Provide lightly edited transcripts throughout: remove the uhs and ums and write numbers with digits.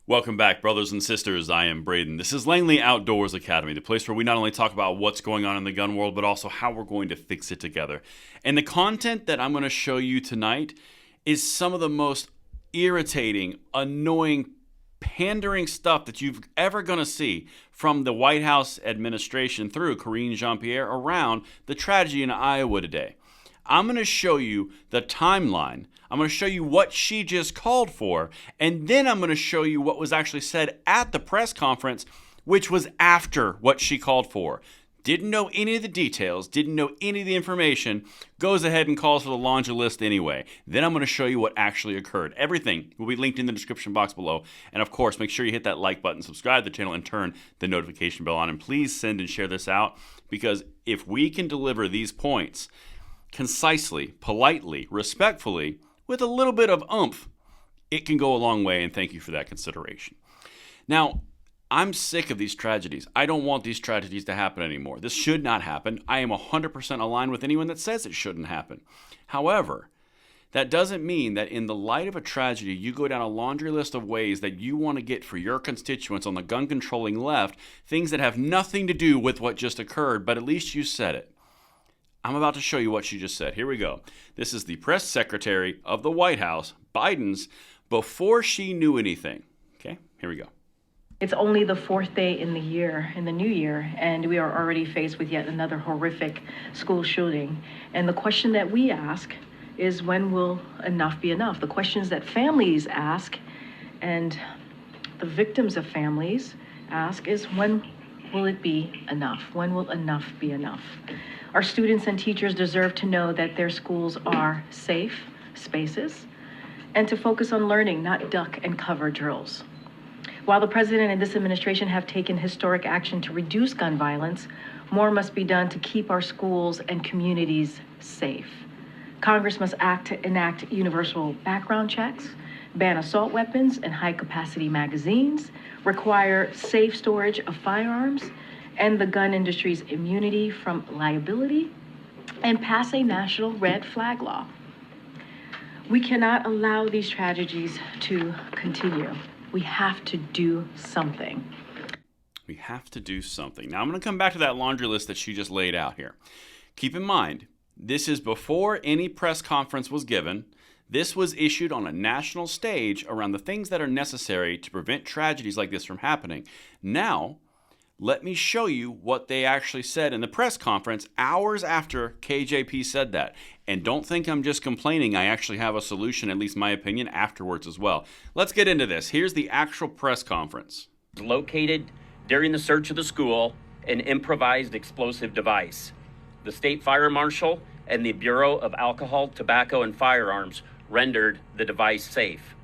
Welcome back, brothers and sisters. I am Braden. This is Langley Outdoors Academy, the place where we not only talk about what's going on in the gun world, but also how we're going to fix it together. And the content that I'm going to show you tonight is some of the most irritating, annoying, pandering stuff that you've ever going to see from the White House administration through Karine Jean-Pierre around the tragedy in Iowa today. I'm going to show you the timeline. I'm going to show you what she just called for, and then I'm going to show you what was actually said at the press conference, which was after what she called for. Didn't know any of the details, didn't know any of the information, goes ahead and calls for the laundry list anyway. Then I'm going to show you what actually occurred. Everything will be linked in the description box below. And of course, make sure you hit that like button, subscribe to the channel, and turn the notification bell on. And please send and share this out, because if we can deliver these points concisely, politely, respectfully, with a little bit of oomph, it can go a long way, and thank you for that consideration. Now, I'm sick of these tragedies. I don't want these tragedies to happen anymore. This should not happen. I am 100% aligned with anyone that says it shouldn't happen. However, that doesn't mean that in the light of a tragedy, you go down a laundry list of ways that you want to get for your constituents on the gun-controlling left, things that have nothing to do with what just occurred, but at least you said it. I'm about to show you what she just said. Here we go. This is the press secretary of the White House, Biden's, before she knew anything. Okay, here we go. It's only the fourth day in the year, in the new year, and we are already faced with yet another horrific school shooting. And the question that we ask is, when will enough be enough? The questions that families ask and the victims of families ask is, when will it be enough? When will enough be enough? Our students and teachers deserve to know that their schools are safe spaces and to focus on learning, not duck and cover drills. While the president and this administration have taken historic action to reduce gun violence, more must be done to keep our schools and communities safe. Congress must act to enact universal background checks, ban assault weapons and high-capacity magazines, require safe storage of firearms, end the gun industry's immunity from liability, and pass a national red flag law. We cannot allow these tragedies to continue. We have to do something. We have to do something. Now, I'm going to come back to that laundry list that she just laid out here. Keep in mind, this is before any press conference was given. This was issued on a national stage around the things that are necessary to prevent tragedies like this from happening. Now, let me show you what they actually said in the press conference hours after KJP said that. And don't think I'm just complaining. I actually have a solution, at least my opinion, afterwards as well. Let's get into this. Here's the actual press conference. Located during the search of the school, an improvised explosive device. The state fire marshal and the Bureau of Alcohol, Tobacco, and Firearms rendered the device safe.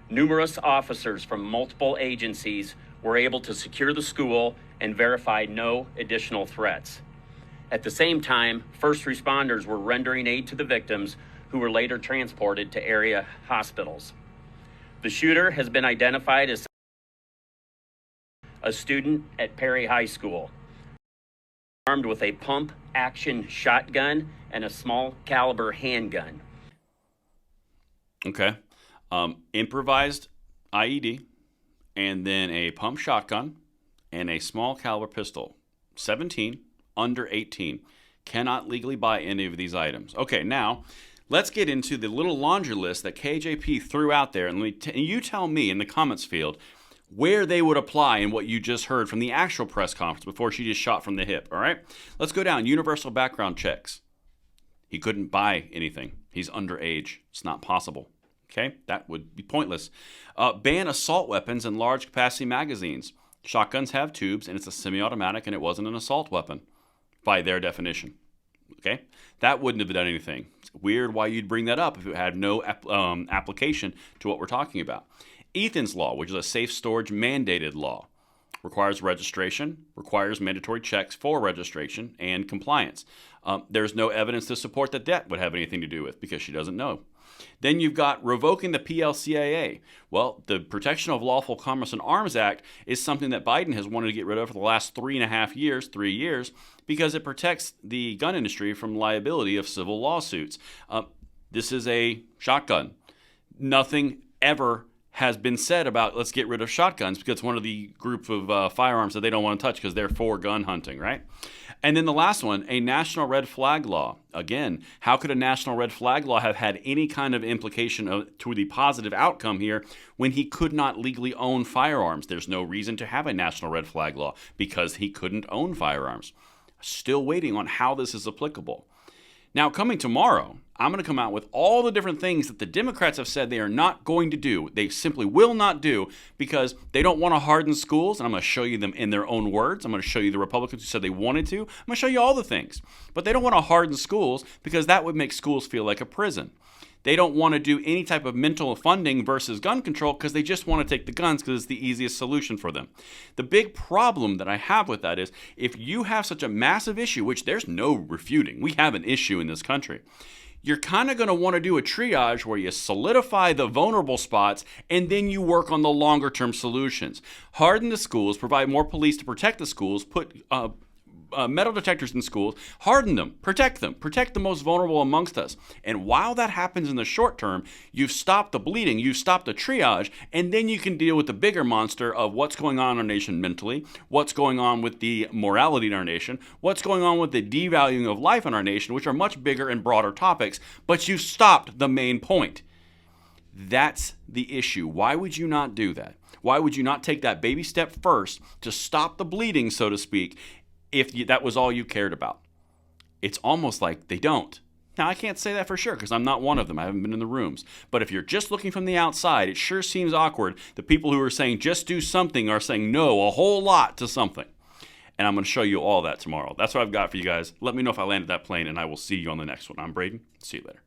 Numerous officers from multiple agencies were able to secure the school and verify no additional threats. At the same time, first responders were rendering aid to the victims, who were later transported to area hospitals. The shooter has been identified as a student at Perry High School, armed with a pump-action shotgun and a small caliber handgun. Okay. Improvised IED, and then a pump shotgun and a small caliber pistol. 17, under 18. Cannot legally buy any of these items. Okay, now let's get into the little laundry list that KJP threw out there, and you tell me in the comments field where they would apply in what you just heard from the actual press conference before she just shot from the hip, all right? Let's go down. Universal background checks. He couldn't buy anything. He's underage. It's not possible. Okay, that would be pointless. Ban assault weapons and large capacity magazines. Shotguns have tubes, and it's a semi-automatic, and it wasn't an assault weapon by their definition. Okay, that wouldn't have done anything. It's weird why you'd bring that up if it had no application to what we're talking about. Ethan's Law, which is a safe storage mandated law, requires registration, requires mandatory checks for registration and compliance. There's no evidence to support that that would have anything to do with, because she doesn't know. Then you've got revoking the PLCAA. Well, the Protection of Lawful Commerce and Arms Act is something that Biden has wanted to get rid of for the last 3.5 years, 3 years, because it protects the gun industry from liability of civil lawsuits. This is a shotgun. Nothing ever has been said about let's get rid of shotguns because it's one of the group of firearms that they don't want to touch because they're for gun hunting, right? And then the last one, a national red flag law. Again, how could a national red flag law have had any kind of implication to the positive outcome here when he could not legally own firearms? There's no reason to have a national red flag law because he couldn't own firearms. Still waiting on how this is applicable. Now, coming tomorrow, I'm going to come out with all the different things that the Democrats have said they are not going to do. They simply will not do because they don't want to harden schools, and I'm going to show you them in their own words. I'm going to show you the Republicans who said they wanted to. I'm going to show you all the things. But they don't want to harden schools because that would make schools feel like a prison. They don't want to do any type of mental funding versus gun control because they just want to take the guns because it's the easiest solution for them. The big problem that I have with that is if you have such a massive issue, which there's no refuting, we have an issue in this country, you're kind of going to want to do a triage where you solidify the vulnerable spots and then you work on the longer term solutions. Harden the schools, provide more police to protect the schools, put metal detectors in schools, harden them, protect the most vulnerable amongst us. And while that happens in the short term, you've stopped the bleeding, you've stopped the triage, and then you can deal with the bigger monster of what's going on in our nation mentally, what's going on with the morality in our nation, what's going on with the devaluing of life in our nation, which are much bigger and broader topics, but you've stopped the main point. That's the issue. Why would you not do that? Why would you not take that baby step first to stop the bleeding, so to speak, if that was all you cared about? It's almost like they don't. Now, I can't say that for sure because I'm not one of them. I haven't been in the rooms. But if you're just looking from the outside, it sure seems awkward. The people who are saying just do something are saying no a whole lot to something. And I'm going to show you all that tomorrow. That's what I've got for you guys. Let me know if I landed that plane, and I will see you on the next one. I'm Braden. See you later.